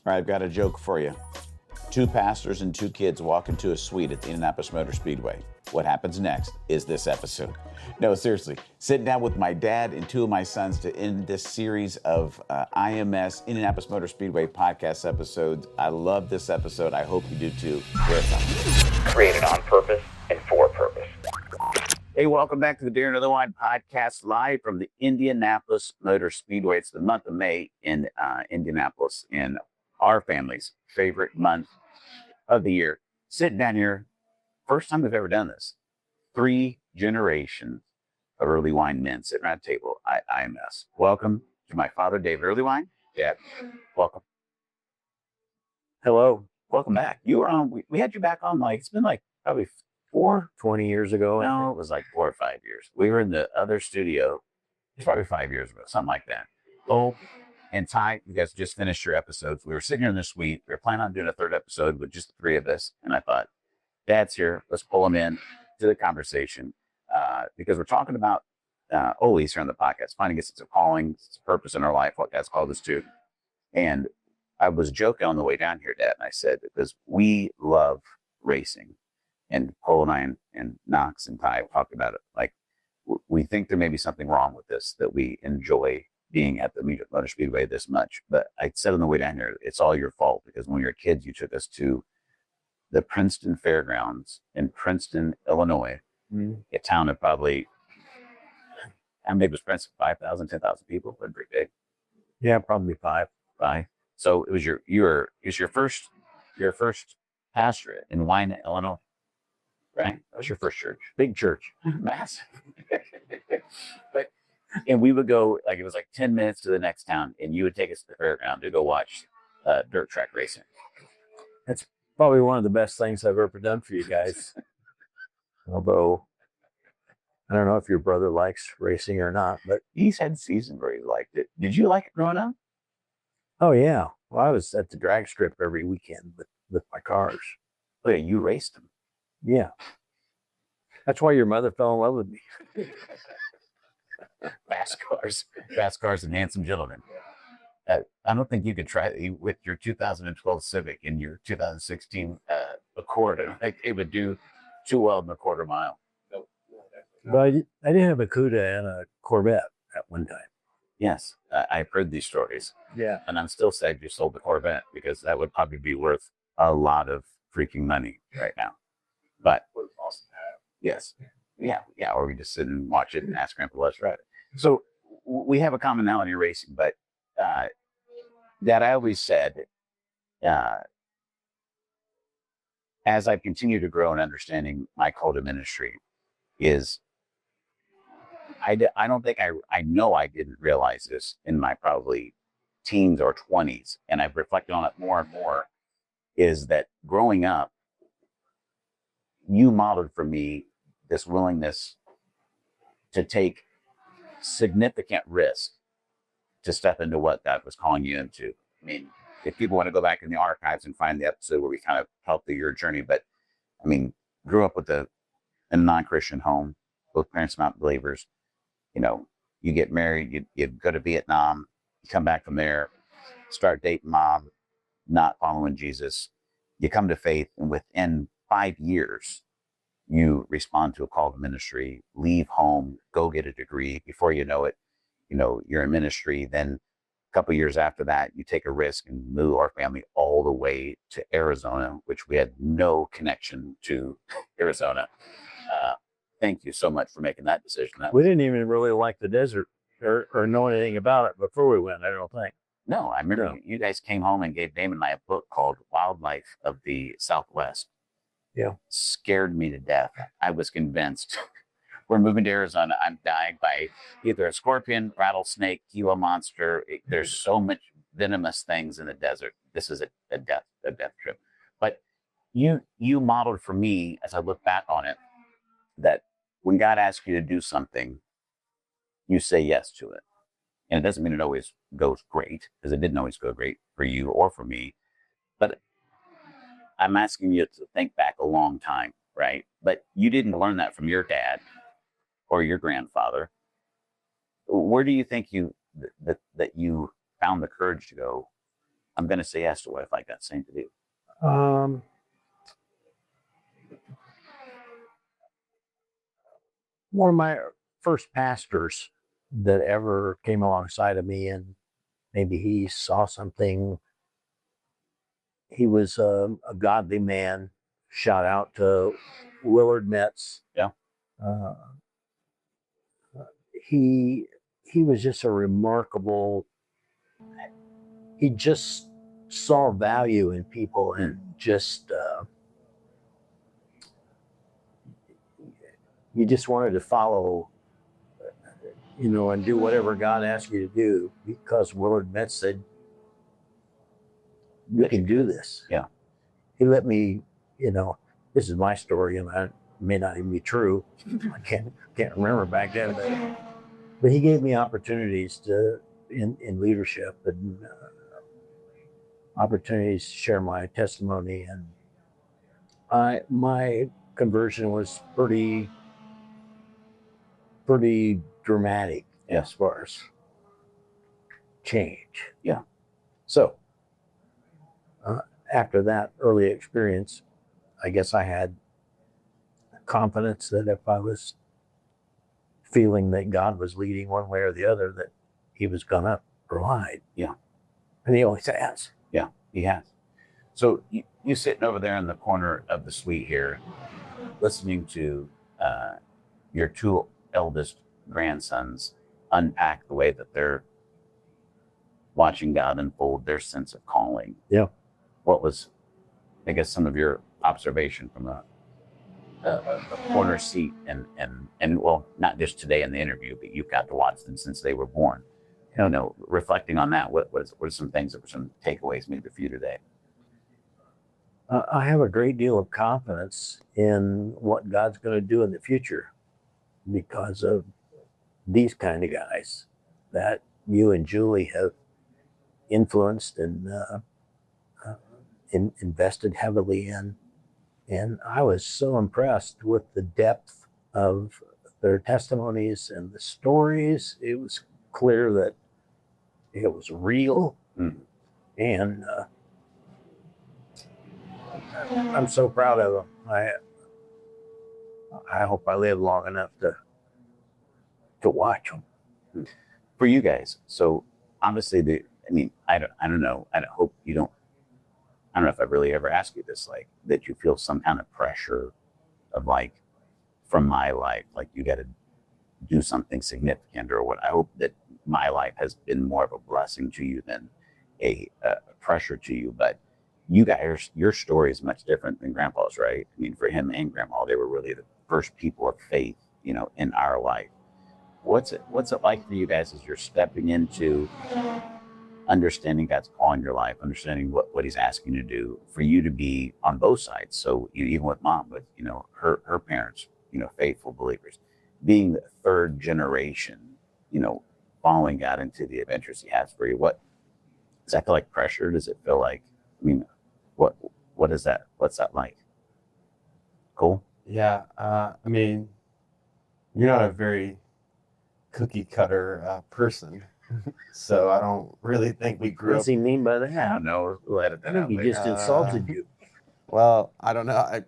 All right, I've got a joke for you. Two pastors and two kids walk into a suite at the Indianapolis Motor Speedway. What happens next is this episode. No, seriously, sitting down with my dad and two of my sons to end this series of IMS, Indianapolis Motor Speedway podcast episodes. I love this episode. I hope you do too. Here it comes. Created on purpose and for purpose. Hey, welcome back to the Daron Earlewine podcast, live from the Indianapolis Motor Speedway. It's the month of May in Indianapolis, in our family's favorite month of the year. Sitting down here, first time we've ever done this. 3 generations of Earlewine men sitting around a table at IMS. Welcome to my father, Dave Earlewine. Dad, welcome. Hello. Welcome back. You were on, we had you back on it's been probably 20 years ago. No, it was 4 or 5 years. We were in the other studio. It's probably 5 years ago, something like that. Oh, and Ty, you guys just finished your episodes. We were sitting here in the suite. We were planning on doing a third episode with just the 3 of us. And I thought, Dad's here. Let's pull him in to the conversation because we're talking about always here on the podcast, finding a sense of calling, sense of purpose in our life, what God's called us to. And I was joking on the way down here, Dad, and I said, because we love racing. And Cole and I and Knox and Ty talked about it. We think there may be something wrong with this, that we enjoy being at the Motor Speedway this much. But I said on the way down here, it's all your fault because when we were kids, you took us to the Princeton Fairgrounds in Princeton, Illinois, a town of probably, how big was Princeton? 5,000, 10,000 people? Pretty big. Yeah, probably 5. So it was your first pastorate in Wine, Illinois. Right? That was your first church. Big church. Massive. And we would go, it was 10 minutes to the next town, and you would take us to the fairground to go watch dirt track racing. That's probably one of the best things I've ever done for you guys. Although, I don't know if your brother likes racing or not, but he's had seasons where he liked it. Did you like it growing up? Oh, yeah. Well, I was at the drag strip every weekend with my cars. Oh, yeah, you raced them. Yeah. That's why your mother fell in love with me. Fast cars and handsome gentlemen. I don't think you could try with your 2012 Civic and your 2016 Accord. I don't think it would do too well in the quarter mile. But I did have a Cuda and a Corvette at one time. Yes, I've heard these stories. Yeah. And I'm still sad you sold the Corvette because that would probably be worth a lot of freaking money right now. But yes, yeah, or we just sit and watch it and ask Grandpa, let's ride it. So we have a commonality in racing, but that I always said, as I've continued to grow in understanding my call to ministry, is I don't think I know I didn't realize this in my probably teens or 20s, and I've reflected on it more and more, is that growing up, you modeled for me this willingness to take significant risk to step into what God was calling you into. I mean, if people want to go back in the archives and find the episode where we kind of helped through your journey, but I mean, grew up in a non-Christian home, both parents not believers. You get married, you go to Vietnam, you come back from there, start dating mom, not following Jesus. You come to faith, and within 5 years, you respond to a call to ministry, leave home, go get a degree. Before you know it, you're in ministry. Then a couple of years after that, you take a risk and move our family all the way to Arizona, which we had no connection to Arizona. Thank you so much for making that decision. We didn't even really like the desert or know anything about it before we went, I don't think. No, I remember you guys came home and gave Damon and I a book called Wildlife of the Southwest. Yeah. Scared me to death. I was convinced we're moving to Arizona. I'm dying by either a scorpion, rattlesnake, Gila monster. There's so much venomous things in the desert. This is a death trip. But you modeled for me, as I look back on it, that when God asks you to do something, you say yes to it. And it doesn't mean it always goes great, because it didn't always go great for you or for me. But I'm asking you to think back a long time, right? But you didn't learn that from your dad or your grandfather. Where do you think that you found the courage to go, I'm going to say yes to what if I got same to do. One of my first pastors that ever came alongside of me, and maybe he saw something. He was a godly man. Shout out to Willard Metz. Yeah. Uh, he was just a remarkable. He just saw value in people, and just you just wanted to follow, and do whatever God asked you to do, because Willard Metz said, "You can do this." Yeah. He let me, this is my story, and it may not even be true. I can't remember back then, but he gave me opportunities in leadership, and opportunities to share my testimony, and my conversion was pretty dramatic as far as change. Yeah. So after that early experience, I guess I had confidence that if I was feeling that God was leading one way or the other, that he was going to provide. Yeah. And he always has. Yeah, he has. So you sitting over there in the corner of the suite here, listening to your two eldest grandsons unpack the way that they're watching God unfold their sense of calling. Yeah. What was, I guess, some of your observation from a corner seat, and well, not just today in the interview, but you've got to watch them since they were born. Reflecting on that, what are some things that were some takeaways maybe for you today? I have a great deal of confidence in what God's going to do in the future because of these kind of guys that you and Julie have influenced and invested heavily in. And I was so impressed with the depth of their testimonies and the stories. It was clear that it was real. Mm. And I'm so proud of them. I hope I live long enough to watch them. For you guys, so obviously, I don't know. I hope you don't. I don't know if I've really ever asked you this, like that you feel some kind of pressure of like from my life, like you got to do something significant or what. I hope that my life has been more of a blessing to you than a pressure to you. But you guys, your story is much different than Grandpa's, right? I mean, for him and Grandma, they were really the first people of faith, in our life. What's it like for you guys as you're stepping into understanding God's call in your life, understanding what he's asking you to do, for you to be on both sides? So even with Mom, with her parents, faithful believers, being the third generation, following God into the adventures he has for you. What does that feel like? Pressure? Does it feel like? What is that? What's that like? Cool. Yeah. You're not a very cookie cutter person. So I don't really think we grew What up. does he mean by that? I don't know. We'll edit I that think out he later. just insulted you. Well, I don't know.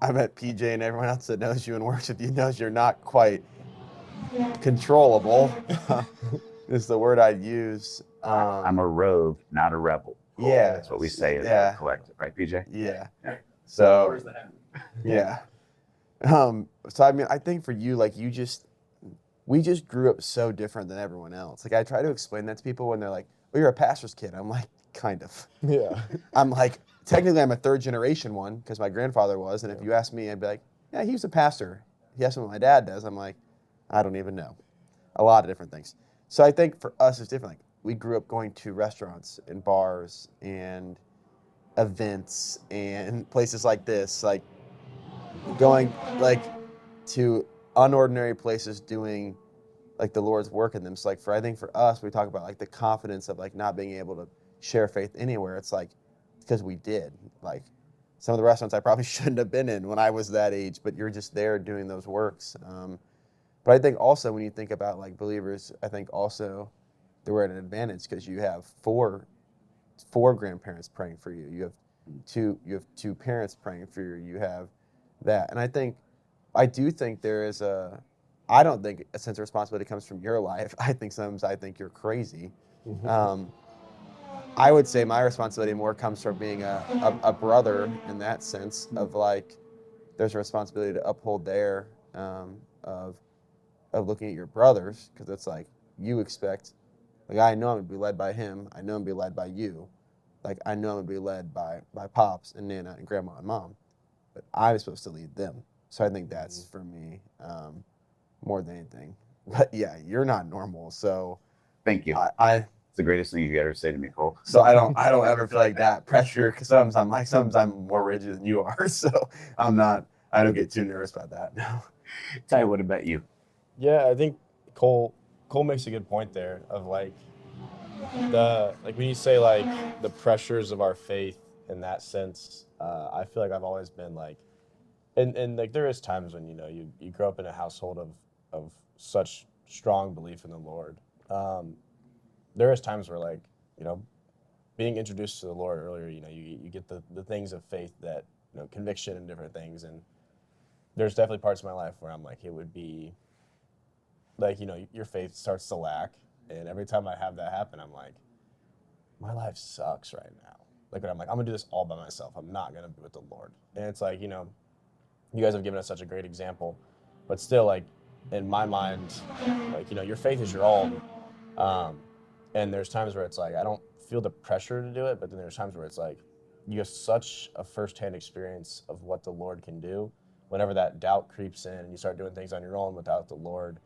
I bet PJ and everyone else that knows you and works with you knows you're not quite controllable. Is the word I'd use. I'm a rogue, not a rebel. Yeah. That's what we say as Yeah. a collective, right, PJ? Yeah. Yeah. So yeah. So I think for you, like we just grew up so different than everyone else. Like I try to explain that to people when they're like, "Oh, you're a pastor's kid." I'm like, kind of. Yeah. I'm like, technically I'm a third generation one because my grandfather was, and if you ask me, I'd be like, yeah, he was a pastor. If you ask me what my dad does, I'm like, I don't even know. A lot of different things. So I think for us it's different. Like we grew up going to restaurants and bars and events and places like this, like going like to unordinary places doing like the Lord's work in them. So like I think for us, we talk about like the confidence of like not being able to share faith anywhere. It's like because we did. Like some of the restaurants I probably shouldn't have been in when I was that age, but you're just there doing those works. But I think also when you think about like believers, I think also they were at an advantage because you have 4 4 grandparents praying for you. You have two parents praying for you. You have that. And I do think I don't think a sense of responsibility comes from your life. I think sometimes you're crazy. I would say my responsibility more comes from being a brother in that sense of like, there's a responsibility to uphold there of looking at your brothers, because it's like you expect, like I know I'm gonna be led by him, I know I'm gonna be led by you, like I know I'm gonna be led by pops and Nana and grandma and mom, but I'm supposed to lead them. So I think that's for me more than anything. But yeah, you're not normal, so Thank you. I It's the greatest thing you could ever say to me, Cole. so I don't ever feel like that pressure, because sometimes I'm more rigid than you are, so I don't get too nervous about that. No. Ty, what about you? Yeah, I think Cole makes a good point there of like when you say like the pressures of our faith in that sense, I feel like I've always been like, and like there is times when you grow up in a household of such strong belief in the Lord. There is times where like being introduced to the Lord earlier, you get the things of faith that conviction and different things, and there's definitely parts of my life where I'm like, it would be like, your faith starts to lack. And every time I have that happen, I'm like, my life sucks right now. Like, when I'm like, I'm going to do this all by myself. I'm not going to be with the Lord. And it's like, you guys have given us such a great example. But still, like, in my mind, like, your faith is your own. And there's times where it's like, I don't feel the pressure to do it. But then there's times where it's like, you have such a firsthand experience of what the Lord can do. Whenever that doubt creeps in and you start doing things on your own without the Lord,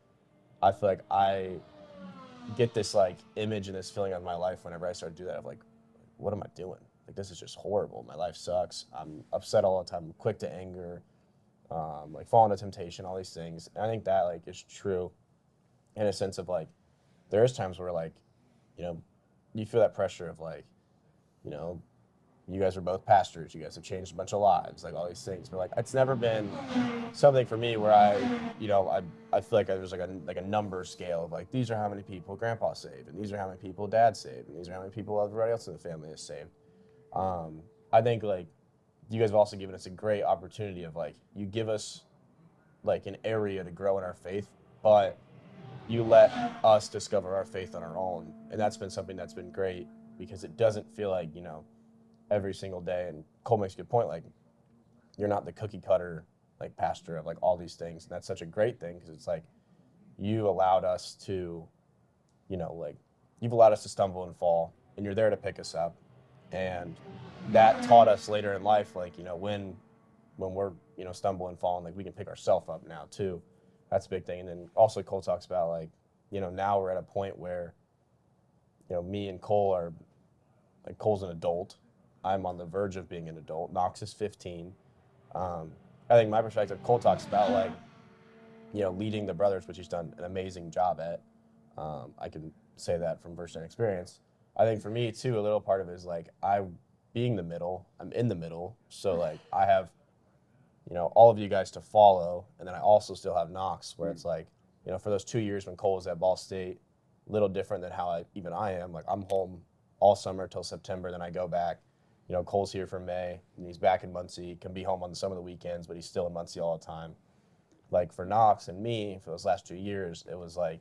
I feel like I get this like image and this feeling of my life whenever I start to do that of like, what am I doing? Like, this is just horrible. My life sucks. I'm upset all the time. I'm quick to anger, like fall into temptation, all these things. And I think that like is true in a sense of like, there is times where like, you feel that pressure of like, you guys are both pastors. You guys have changed a bunch of lives, like all these things. But like, it's never been something for me where I feel like there's like a number scale of like, these are how many people Grandpa saved, and these are how many people Dad saved, and these are how many people everybody else in the family has saved. I think like you guys have also given us a great opportunity of like, you give us like an area to grow in our faith, but you let us discover our faith on our own, and that's been something that's been great because it doesn't feel like every single day. And Cole makes a good point, like you're not the cookie cutter like pastor of like all these things, and that's such a great thing because it's like you allowed us to like you've allowed us to stumble and fall, and you're there to pick us up. And that taught us later in life, like when we're stumbling and falling, like we can pick ourselves up now too. That's a big thing. And then also Cole talks about like now we're at a point where me and Cole are like, Cole's an adult, I'm on the verge of being an adult. Knox is 15. I think my perspective, Cole talks about like, leading the brothers, which he's done an amazing job at. I can say that from firsthand experience. I think for me too, a little part of it is like I'm in the middle. So like I have, all of you guys to follow. And then I also still have Knox where it's like, for those 2 years when Cole was at Ball State, a little different than how I am. Like I'm home all summer till September. Then I go back. Cole's here for May, and he's back in Muncie. He can be home on some of the weekends, but he's still in Muncie all the time. Like for Knox and me, for those last 2 years, it was like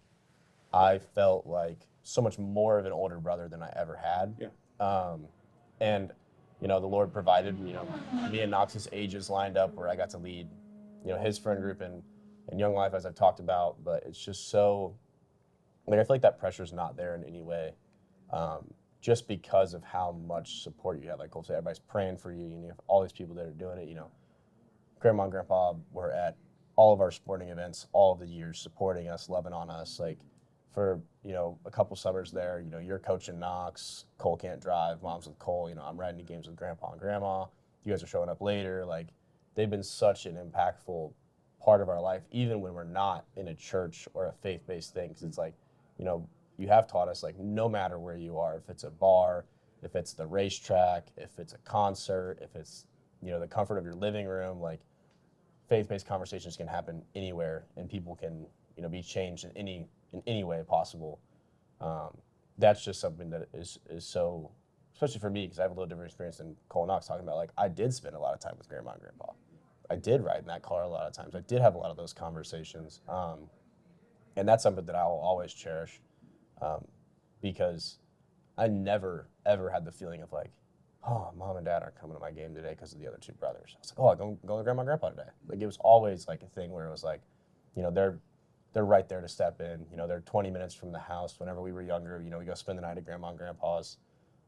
I felt like so much more of an older brother than I ever had. Yeah. And the Lord provided. Me and Knox's ages lined up where I got to lead, his friend group and Young Life, as I've talked about. But it's just so like I feel like that pressure's not there in any way. Just because of how much support you have. Like Cole said, everybody's praying for you, and you have all these people that are doing it. Grandma and Grandpa were at all of our sporting events all of the years, supporting us, loving on us. Like for, a couple summers there, you're coaching Knox, Cole can't drive, Mom's with Cole, I'm riding to games with Grandpa and Grandma. You guys are showing up later. Like they've been such an impactful part of our life, even when we're not in a church or a faith-based thing. Because it's like, you have taught us, like, no matter where you are, if it's a bar, if it's the racetrack, if it's a concert, if it's, the comfort of your living room, like, faith-based conversations can happen anywhere, and people can, be changed in any way possible. That's just something that is so especially for me, because I have a little different experience than Cole and Knox talking about. Like, I did spend a lot of time with grandma and grandpa. I did ride in that car a lot of times. I did have a lot of those conversations. And that's something that I will always cherish, because I never, ever had the feeling of like, oh, mom and dad aren't coming to my game today because of the other two brothers. I was like, oh, I'm going to grandma and grandpa today. Like, it was always like a thing where it was like, you know, they're right there to step in. You know, they're 20 minutes from the house. Whenever we were younger, you know, we go spend the night at grandma and grandpa's,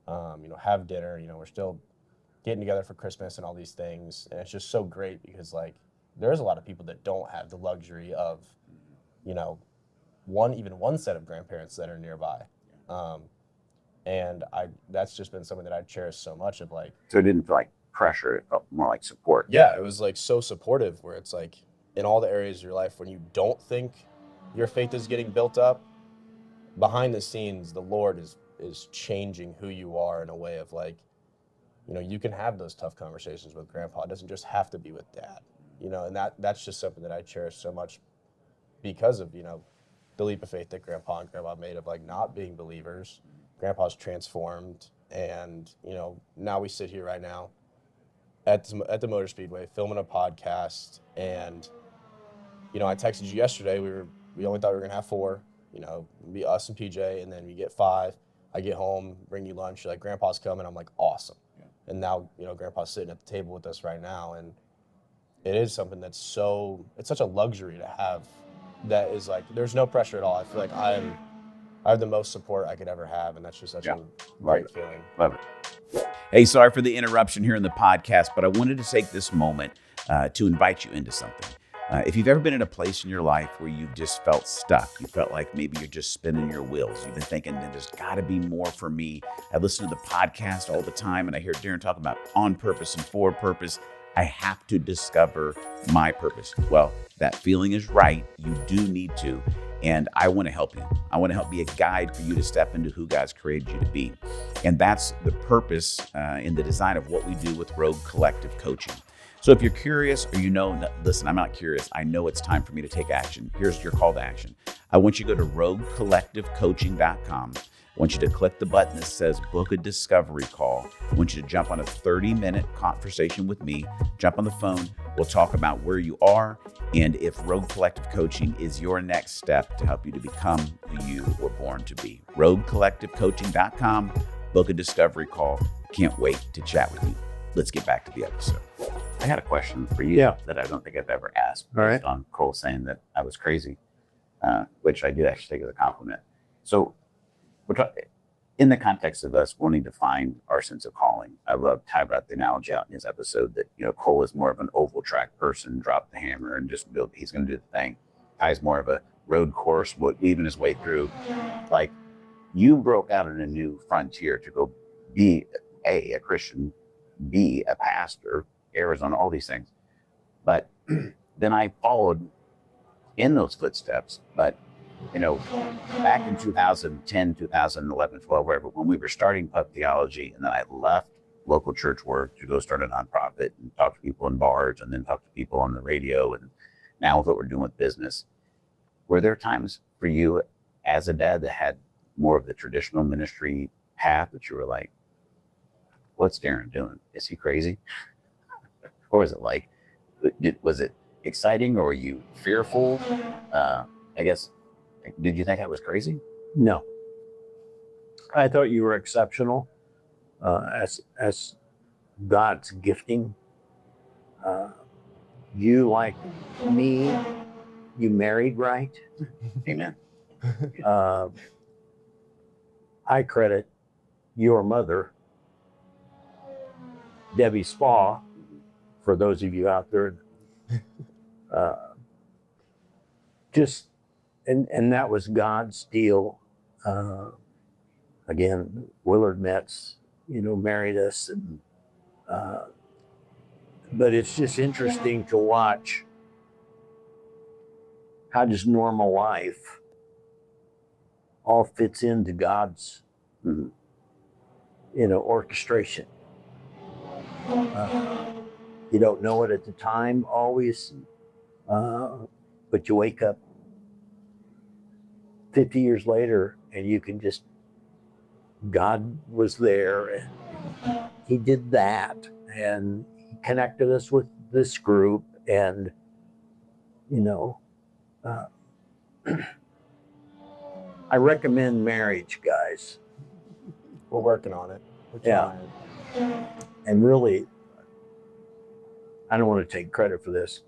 you know, have dinner. You know, we're still getting together for Christmas and all these things. And it's just so great because, like, there's a lot of people that don't have the luxury of, you know, even one set of grandparents that are nearby. And that's just been something that I cherish so much of, like. So it didn't feel like pressure, it felt more like support. Yeah, it was like so supportive, where it's like in all the areas of your life when you don't think your faith is getting built up, behind the scenes, the Lord is changing who you are in a way of like, you know, you can have those tough conversations with grandpa. It doesn't just have to be with dad, you know, and that's just something that I cherish so much because of, you know, the leap of faith that grandpa and grandma made of like not being believers. Grandpa's transformed, and, you know, now we sit here right now at the Motor Speedway filming a podcast, and, you know, I texted you yesterday. We only thought we were gonna have 4, you know, be us and PJ, and then we get 5. I get home, bring you lunch. You're like, Grandpa's coming. I'm like, awesome. Yeah. And now, you know, Grandpa's sitting at the table with us right now, and it is something that's it's such a luxury to have. That is like, there's no pressure at all. I feel like I have the most support I could ever have, and that's just such a great feeling. Love it. Hey, sorry for the interruption here in the podcast, but I wanted to take this moment to invite you into something. If you've ever been in a place in your life where you just felt stuck, you felt like maybe you're just spinning your wheels, you've been thinking there's got to be more for me. I listen to the podcast all the time, and I hear Daron talk about on purpose and for purpose. I have to discover my purpose. Well, that feeling is right. You do need to. And I want to help you. I want to help be a guide for you to step into who God's created you to be. And that's the purpose in the design of what we do with Rogue Collective Coaching. So if you're curious, or you know, listen, I'm not curious. I know it's time for me to take action. Here's your call to action. I want you to go to roguecollectivecoaching.com. I want you to click the button that says book a discovery call. I want you to jump on a 30-minute conversation with me. Jump on the phone. We'll talk about where you are and if Rogue Collective Coaching is your next step to help you to become who you were born to be. roguecollectivecoaching.com. Book a discovery call. Can't wait to chat with you. Let's get back to the episode. I had a question for you that I don't think I've ever asked. All right. On Cole saying that I was crazy, which I did actually take as a compliment. So in the context of us wanting to find our sense of calling, I love Ty brought the analogy out in his episode that, you know, Cole is more of an oval track person, drop the hammer and just build, he's going to do the thing. Ty's more of a road course, weaving his way through. Like, you broke out in a new frontier to go be a Christian, be a pastor, Arizona, all these things. But then I followed in those footsteps. But, you know, back in 2010, 2011, 12, wherever, when we were starting Pup Theology, and then I left local church work to go start a nonprofit and talk to people in bars and then talk to people on the radio, and now with what we're doing with business, were there times for you as a dad that had more of the traditional ministry path that you were like, what's Daron doing? Is he crazy? Or was it like, was it exciting, or were you fearful? I guess, did you think I was crazy? No. I thought you were exceptional as God's gifting. You, like me, you married right. Amen. I credit your mother, Debbie Spa, for those of you out there, and that was God's deal. Again, Willard Metz, you know, married us, and but it's just interesting to watch how just normal life all fits into God's, you know, orchestration. You don't know it at the time always, but you wake up 50 years later and you can just God was there, and he did that, and he connected us with this group, and you know, uh, I recommend marriage, guys. We're working on it. We're Yeah. trying. And really, I don't want to take credit for this,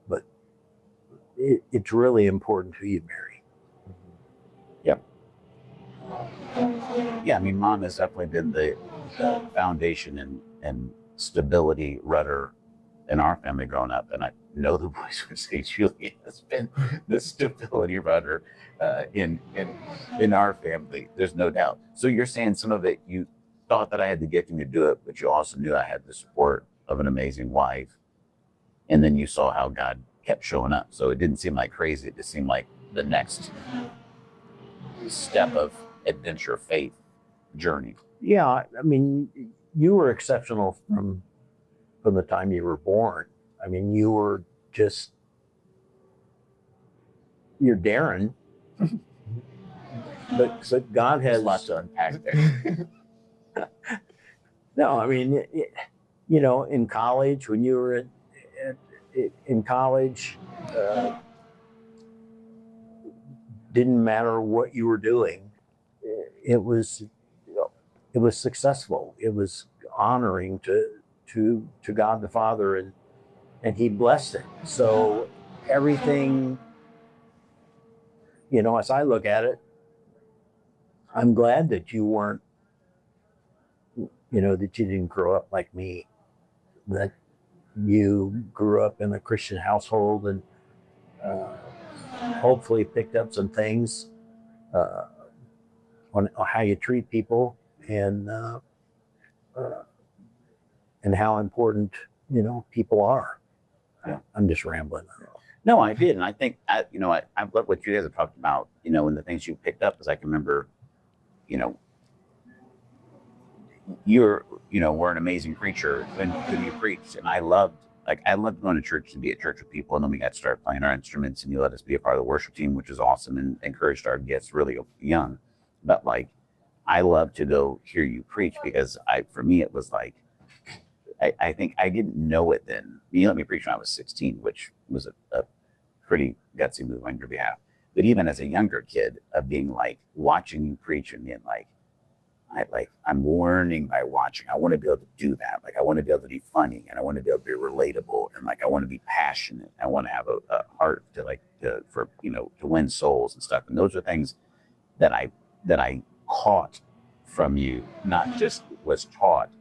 but it's really important who you marry. Yeah, I mean, mom has definitely been the foundation and stability rudder in our family growing up. And I know the boys would say Julie has been the stability rudder in our family. There's no doubt. So you're saying some of it, you thought that I had the gifting to do it, but you also knew I had the support of an amazing wife. And then you saw how God kept showing up. So it didn't seem like crazy. It just seemed like the next step of adventure, faith, journey. Yeah, I mean, you were exceptional from the time you were born. I mean, you were just, you're Daron, but God has There's lots to unpack there. No, I mean, in college, when you were in college, didn't matter what you were doing. It was successful. It was honoring to God the Father, and He blessed it. So everything, as I look at it, I'm glad that you weren't, that you didn't grow up like me, that you grew up in a Christian household and hopefully picked up some things on how you treat people and how important, people are. Yeah. I'm just rambling. No, I did. And I think, I love what you guys have talked about, and the things you picked up, because I can remember, we're an amazing preacher when you preached. And I loved going to church to be at church with people. And then we got to start playing our instruments, and you let us be a part of the worship team, which was awesome, and encouraged our guests really young. But I love to go hear you preach, because for me, it was like, I think I didn't know it then. You let me preach when I was 16, which was a pretty gutsy move on your behalf. But even as a younger kid, of being watching you preach and being I'm learning by watching. I want to be able to do that. I want to be able to be funny, and I want to be able to be relatable, and I want to be passionate. I want to have a heart to win souls and stuff. And those are things that I caught from you, not just was taught,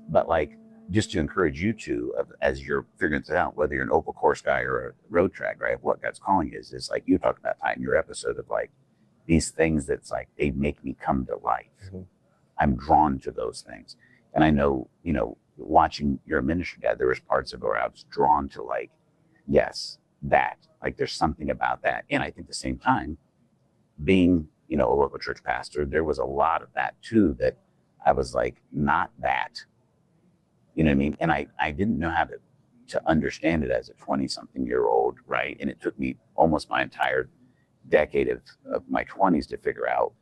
but just to encourage you to, as you're figuring it out, whether you're an open course guy or a road track guy, what God's calling is you talked about that in your episode of these things that's they make me come to life. Mm-hmm. I'm drawn to those things. And I know, watching your ministry, Dad, there was parts of it where I was drawn to yes, that, there's something about that. And I think at the same time, being, a local church pastor, there was a lot of that too, that I was not that, you know what I mean? And I didn't know how to understand it as a 20-something-year-old, right? And it took me almost my entire decade of my 20s to figure out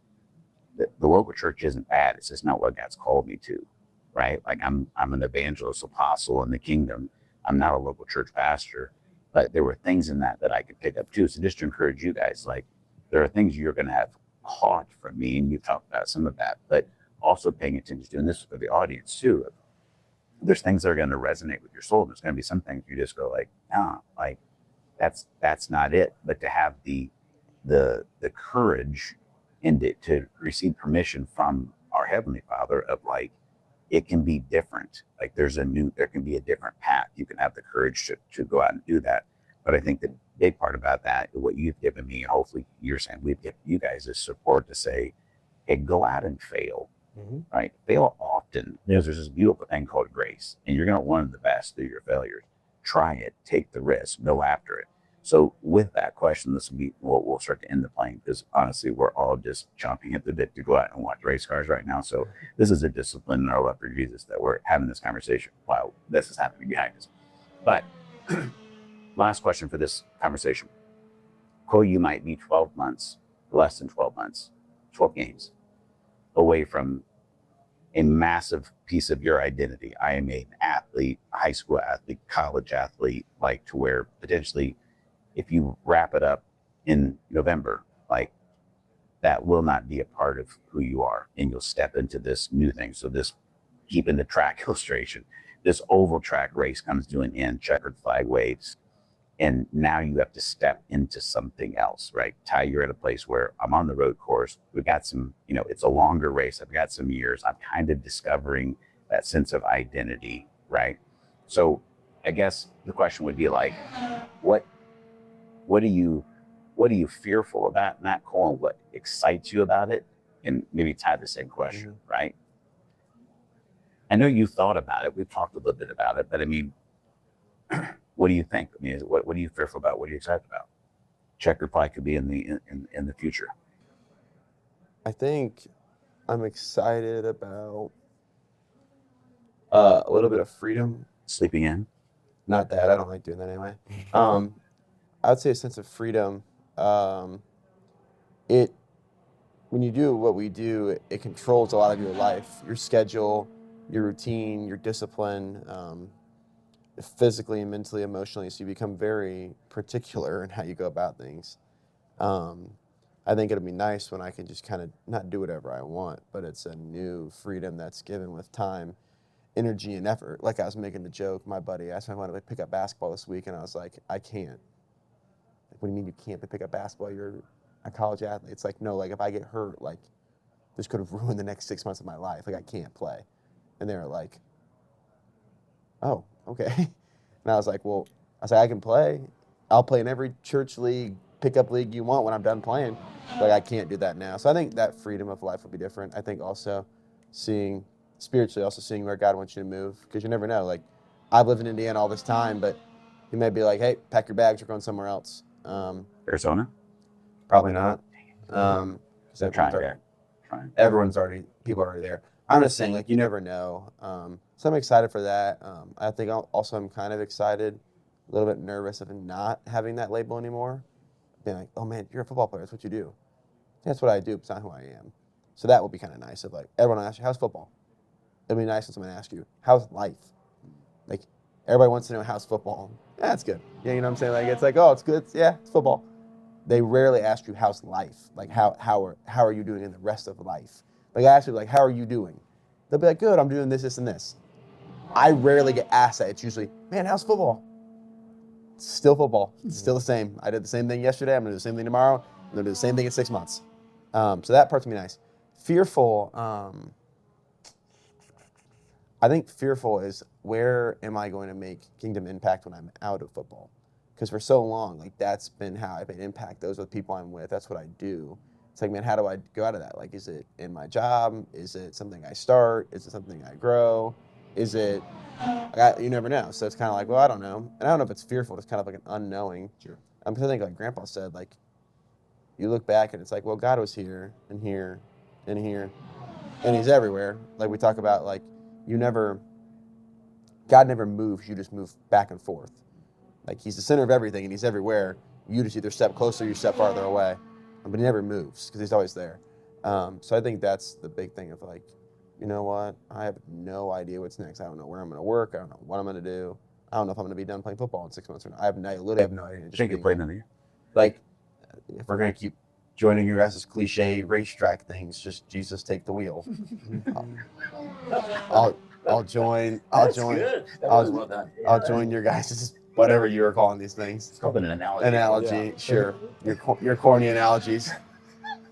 that the local church isn't bad. It's just not what God's called me to, right? I'm an evangelist, apostle in the kingdom. I'm not a local church pastor, but there were things in that I could pick up too. So just to encourage you guys, there are things you're going to have caught from me, and you talked about some of that, but also paying attention to, and this is for the audience too, there's things that are going to resonate with your soul. There's going to be some things you just go that's not it. But to have the courage and to receive permission from our Heavenly Father of it can be different. There can be a different path. You can have the courage to go out and do that. But I think the big part about that, what you've given me, and hopefully you're saying we've given you guys, is support to say, hey, go out and fail, mm-hmm. right? Fail often, because there's this beautiful thing called grace, and you're going to learn the best through your failures. Try it, take the risk, go after it. So with that question, this will be, we'll start to end the plane, because honestly, we're all just chomping at the bit to go out and watch race cars right now. So this is a discipline in our love for Jesus that we're having this conversation while this is happening behind us. But last question for this conversation. Cole, you might be 12 months, less than 12 months, 12 games. away from a massive piece of your identity. I am an athlete, high school athlete, college athlete, like to where potentially if you wrap it up in November, like that will not be a part of who you are. And you'll step into this new thing. So this, keeping the track illustration, this oval track race comes to an end, checkered flag waves. And now you have to step into something else, right? Ty, you're at a place where I'm on the road course. We've got some, it's a longer race. I've got some years. I'm kind of discovering that sense of identity, right? So I guess the question would be like, what are you fearful about, not Cole, and what excites you about it? And maybe Ty, the same question, right? I know you thought about it. We've talked a little bit about it, but I mean, what do you think? I mean, what are you fearful about? What are you excited about? Checkered flag could be in the future. I think I'm excited about a little bit of freedom. Sleeping in. Not that, I don't like doing that anyway. I would say a sense of freedom. When you do what we do, it controls a lot of your life, your schedule, your routine, your discipline, physically and mentally, emotionally. So you become very particular in how you go about things. I think it'll be nice when I can just kind of not do whatever I want, but it's a new freedom that's given with time, energy, and effort. Like I was making the joke, my buddy asked me if I wanted to pick up basketball this week, and I was like, I can't. Like, what do you mean you can't pick up basketball? You're a college athlete. It's like, no, like if I get hurt, like this could have ruined the next 6 months of my life. Like I can't play. And they were like, oh, okay. And I was like, I can play. I'll play in every church league, pickup league you want when I'm done playing. But I can't do that now. So I think that freedom of life will be different. I think also spiritually seeing where God wants you to move. Because you never know. Like, I've lived in Indiana all this time, but he may be like, hey, pack your bags, we're going somewhere else. Arizona? Probably not. They're trying there. People are already there. I'm just saying, like, you never know. So I'm excited for that. I think I'm kind of excited, a little bit nervous of not having that label anymore. Being like, oh man, you're a football player. That's what you do. That's what I do, but it's not who I am. So that would be kind of nice. Of like, everyone will ask you, how's football? It'd be nice when someone asks you, how's life? Like, everybody wants to know how's football. Yeah, it's good. Yeah, you know what I'm saying? Like, it's like, oh, it's good. It's football. They rarely ask you how's life. Like, how are you doing in the rest of life? Like, I ask you, like, how are you doing? They'll be like, good, I'm doing this, this, and this. I rarely get asked that. It's usually, man, how's football? It's still football. It's still the same. I did the same thing yesterday. I'm going to do the same thing tomorrow. I'm going to do the same thing in 6 months. So that part's going to be nice. Fearful, I think fearful is, where am I going to make kingdom impact when I'm out of football? Because for so long, like, that's been how I've made impact. Those are the people I'm with. That's what I do. It's like, man, how do I go out of that? Like, is it in my job? Is it something I start? Is it something I grow? Is it, you never know. So it's kind of like, well, I don't know. And I don't know if it's fearful. It's kind of like an unknowing. Sure. I think, like Grandpa said, like, you look back and it's like, well, God was here and here and here, and he's everywhere. Like we talk about, like, God never moves. You just move back and forth. Like, he's the center of everything and he's everywhere. You just either step closer or you step farther away. But he never moves because he's always there. So I think that's the big thing of, like, you know what? I have no idea what's next. I don't know where I'm going to work. I don't know what I'm going to do. I don't know if I'm going to be done playing football in 6 months or not. I literally have no idea. I think you played another year. Like, if we're going to keep joining your guys' cliche racetrack things, just Jesus take the wheel. I'll join your guys' whatever you were calling these things. It's called an analogy. Analogy, yeah. Sure. Your corny analogies.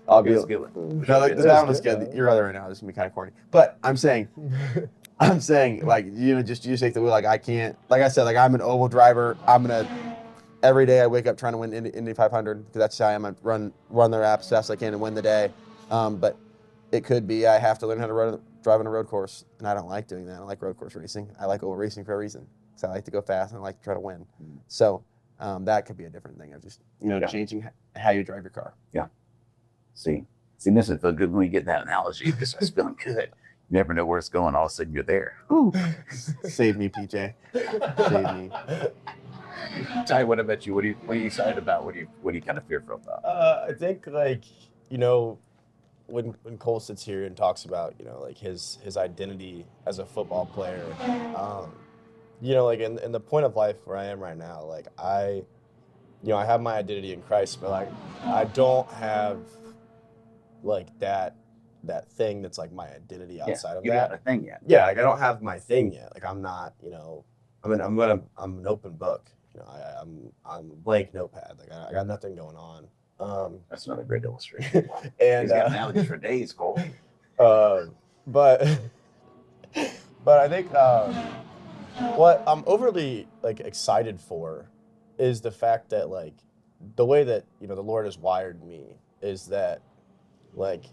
I'll be It's a good one. no, that one was good. Your other analogy is gonna be kind of corny. But I'm saying, like, just you take the wheel. Like, I can't. Like I said, like, I'm an oval driver. Every day I wake up trying to win Indy 500 because that's how I am. I run the laps as fast as I can and win the day. But it could be I have to learn how to drive on a road course, and I don't like doing that. I like road course racing. I like oval racing for a reason. So I like to go fast and I like to try to win. So that could be a different thing of just changing how you drive your car. Yeah. See, this is good when we get that analogy. This is feeling good. You never know where it's going. All of a sudden, you're there. Ooh. Save me, PJ. Save me. Ty, what about you? What are you excited about? What are you kind of fearful about? I think, like, when Cole sits here and talks about, you know, like his identity as a football player, you know, like in the point of life where I am right now, like I have my identity in Christ, but like I don't have like that thing that's like my identity outside of you that. got a thing yet. Yeah, like I don't have my thing yet. Like I'm not, you know, I'm an open book. You know, I'm a blank notepad. Like I got nothing going on. That's another great illustration. And He's got analogies for days, Cole. but I think what I'm overly like excited for is the fact that like the way that, you know, the Lord has wired me is that like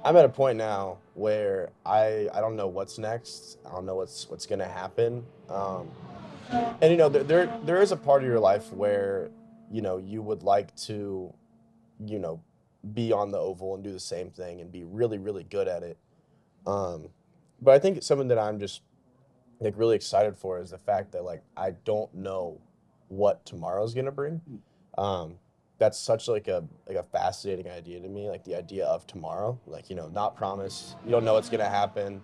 I'm at a point now where I don't know what's next. I don't know what's going to happen. And you know, there is a part of your life where, you know, you would like to, you know, be on the oval and do the same thing and be really, really good at it. But I think it's something that I'm just like really excited for is the fact that like I don't know what tomorrow's gonna bring. That's such like a fascinating idea to me, like the idea of tomorrow, like, you know, not promised. You don't know what's gonna happen.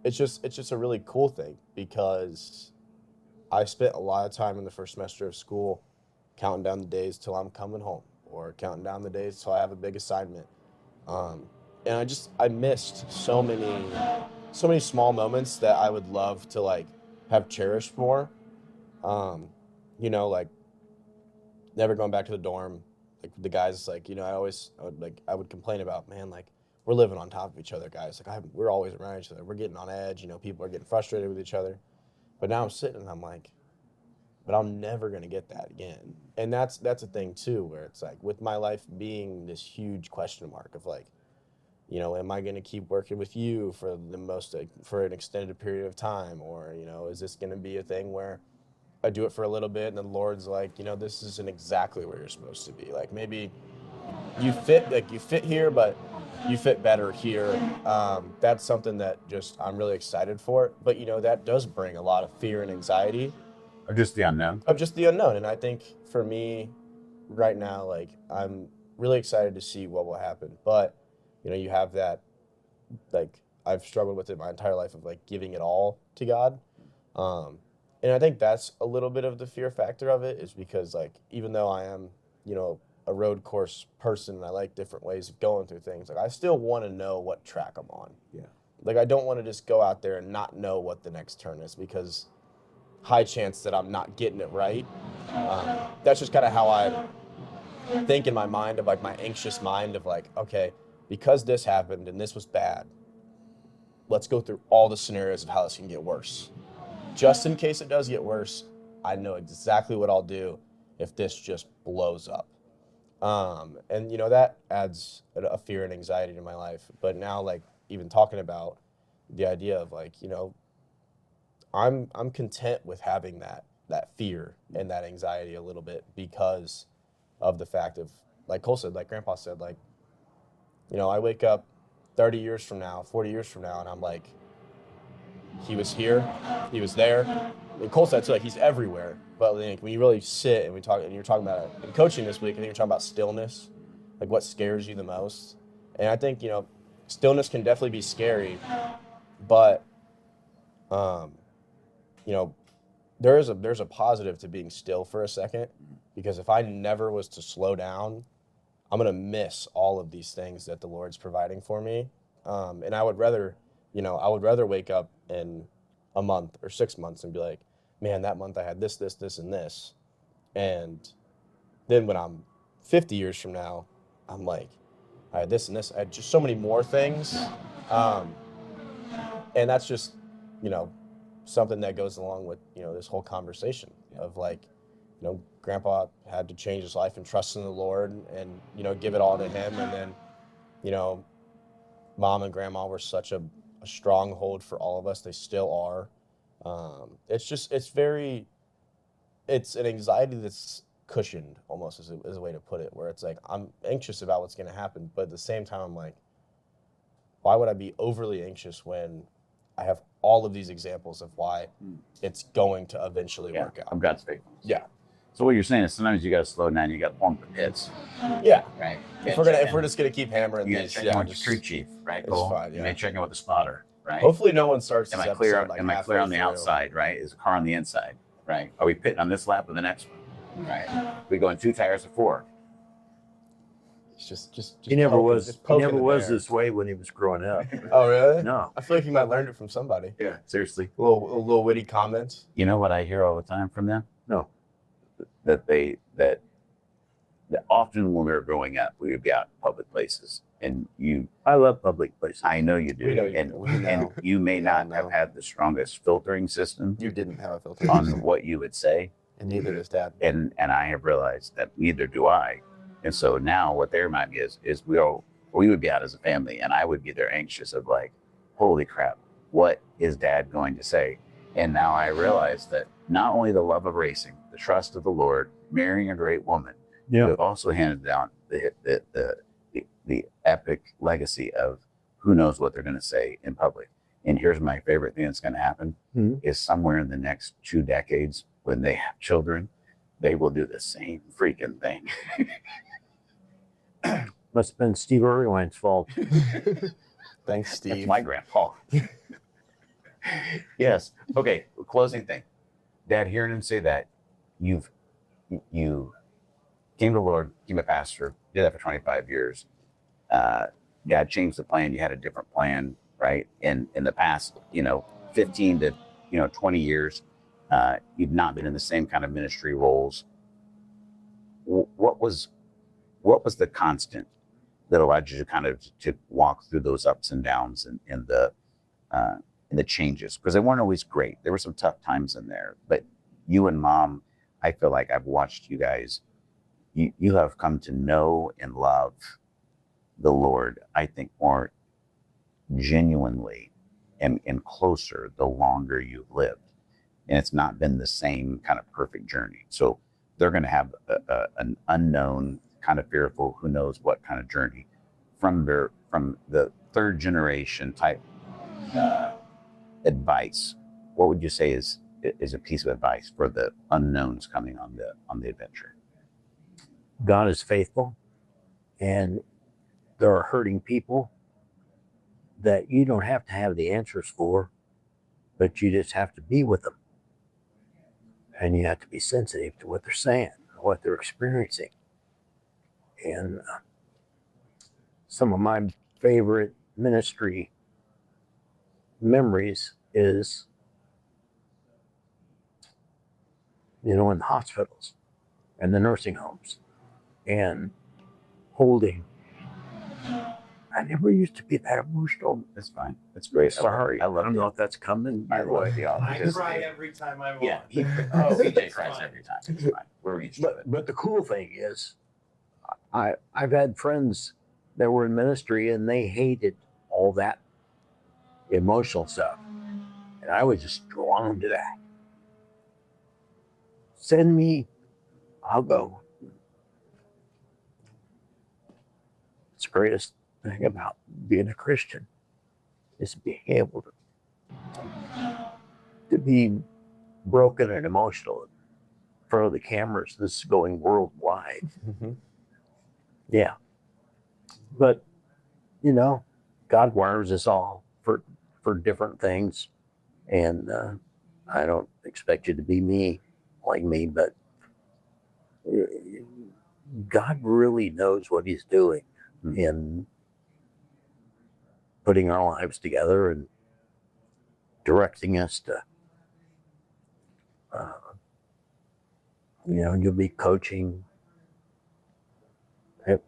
It's just a really cool thing because I spent a lot of time in the first semester of school counting down the days till I'm coming home or counting down the days till I have a big assignment. And I missed so many small moments that I would love to like have cherished more. You know, like never going back to the dorm. Like the guys, like, you know, I would complain about, man, like we're living on top of each other, guys. Like we're always around each other. We're getting on edge. You know, people are getting frustrated with each other. But now I'm sitting and I'm like, but I'm never going to get that again. And that's a thing too, where it's like with my life being this huge question mark of like, you know, am I going to keep working with you for for an extended period of time? Or, you know, is this going to be a thing where I do it for a little bit and the Lord's like, you know, this isn't exactly where you're supposed to be. Like maybe you fit here, but you fit better here. That's something that just I'm really excited for. But, you know, that does bring a lot of fear and anxiety. Or just the unknown. Of just the unknown. And I think for me right now, like I'm really excited to see what will happen. But, you know, you have that, like I've struggled with it my entire life of like giving it all to God. And I think that's a little bit of the fear factor of it is because like, even though I am, you know, a road course person and I like different ways of going through things, like I still want to know what track I'm on. Yeah. Like I don't want to just go out there and not know what the next turn is because high chance that I'm not getting it right. That's just kind of how I think in my mind of like my anxious mind of like, okay, because this happened and this was bad, let's go through all the scenarios of how this can get worse. Just in case it does get worse, I know exactly what I'll do if this just blows up. And, you know, that adds a fear and anxiety to my life. But now, like, even talking about the idea of, like, you know, I'm content with having that fear and that anxiety a little bit because of the fact of, like Cole said, like Grandpa said, like, you know, I wake up 30 years from now, 40 years from now, and I'm like, he was here, he was there. And Cole said too, like he's everywhere. But like, when you really sit and you're talking about it in coaching this week, I think you're talking about stillness, like what scares you the most. And I think, you know, stillness can definitely be scary, but you know, there's a positive to being still for a second, because if I never was to slow down, I'm gonna miss all of these things that the Lord's providing for me. And I would rather wake up in a month or 6 months and be like, man, that month I had this, and this. And then when I'm 50 years from now, I'm like, I had this and this. I had just so many more things. And that's just, you know, something that goes along with, you know, this whole conversation of like, you know, Grandpa had to change his life and trust in the Lord and, you know, give it all to him. And then, you know, Mom and Grandma were such a stronghold for all of us. They still are. It's an anxiety that's cushioned almost is a way to put it, where it's like, I'm anxious about what's going to happen. But at the same time, I'm like, why would I be overly anxious when I have all of these examples of why it's going to eventually work out? Of God's faithfulness. Yeah. So what you're saying is sometimes you got to slow down. You got to pump the pits, Yeah. right? If we're just gonna keep hammering you got to these, check yeah, in with just, your crew chief, right? it's Cole? fine, You yeah. may check in with the spotter, right? hopefully no one starts Am this I clear? episode, like, Am I clear on the halfway through. outside, right? Is the car on the inside, right? Are we pitting on this lap or the next one, right? We going 2 tires or 4? It's just He never poking- was. just He poking never the was bear. this way when he was growing up. Oh really? No. I feel like you might learn it from somebody. Yeah, seriously. Little witty comments. You know what I hear all the time from them? No. That often when we were growing up, we would be out in public places, and I love public places. I know you do, We know you and do. We know. and you may We all not have know. had the strongest filtering system You didn't have a filter, on what you would say, and neither does Dad. and I have realized that neither do I, and so now what they remind me is we would be out as a family, and I would be there anxious of like, holy crap, what is Dad going to say? And now I realize that not only the love of racing, the trust of the Lord, marrying a great woman, Yeah. you have also handed down the epic legacy of who knows what they're going to say in public. And here's my favorite thing that's going to happen is somewhere in the next 2 decades, when they have children, they will do the same freaking thing. Must have been Steve Earlewine's fault. Thanks, That's Steve. my grandpa. Yes. Okay. Closing thing. Dad, hearing him say that, you came to the Lord, became a pastor, did that for 25 years. Dad changed the plan. You had a different plan, right? In the past, 15 to 20 years, you've not been in the same kind of ministry roles. What was the constant that allowed you to kind of to walk through those ups and downs and the changes? Because they weren't always great. There were some tough times in there, but you and Mom, I feel like I've watched you guys. You have come to know and love the Lord, I think, more genuinely and closer the longer you've lived. And it's not been the same kind of perfect journey. So they're going to have an unknown, kind of fearful, who knows what kind of journey from the third generation type advice. What would you say is a piece of advice for the unknowns coming on the adventure? God is faithful, and there are hurting people that you don't have to have the answers for, but you just have to be with them. And you have to be sensitive to what they're saying, what they're experiencing. And some of my favorite ministry memories is, in the hospitals and the nursing homes, and holding. I never used to be that emotional. That's fine. That's great. Sorry, I love don't know if that's coming. I love the I because cry every time I walk. yeah, CJ cries every time. It's fine. We're used to it. But the cool thing is, I've had friends that were in ministry and they hated all that emotional stuff, and I was just drawn to that. Send me, I'll go. It's the greatest thing about being a Christian is being able to be broken and emotional in front of the cameras. This is going worldwide. Mhm. Yeah. But, God wires us all for different things. And I don't expect you to be like me, but God really knows what he's doing in putting our lives together and directing us to, you'll be coaching at,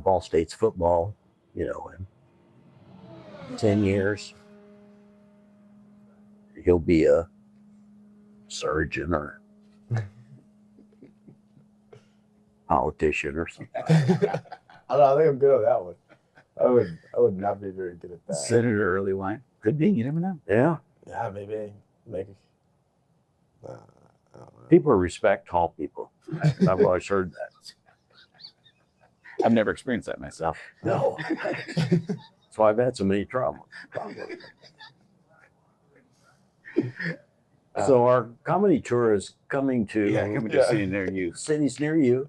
Ball State's football, in 10 years. He'll be a surgeon or politician or something. I don't know. I think I'm good on that one. I would not be very good at that. Senator Earlewine. Could be. You never know. Yeah. Yeah, maybe make. I don't know. People respect tall people. I've always heard that. I've never experienced that myself. No. That's why I've had so many problems. So our comedy tour is coming to coming to city near you. cities near you.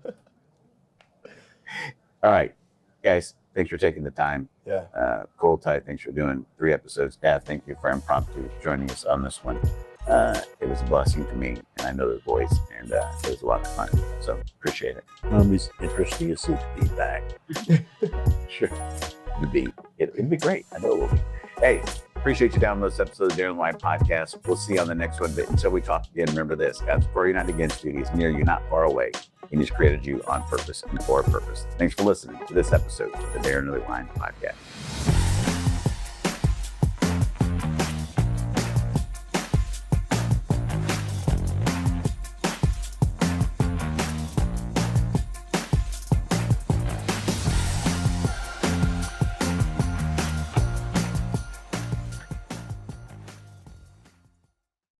All right, guys, thanks for taking the time. Yeah. Cole, Ty, thanks for doing 3 episodes. Dad, thank you for impromptu joining us on this one. It was a blessing to me, and I know the voice, and it was a lot of fun. So appreciate it. It's interesting to see the feedback. Sure. It'd be great. I know it will be. Hey, appreciate you downloading this episode of the Earlewine podcast. We'll see you on the next one. But until we talk again, remember this: God's for you, not against you. He's near you, not far away. And He's created you on purpose and for a purpose. Thanks for listening to this episode of the Daron Earlewine podcast.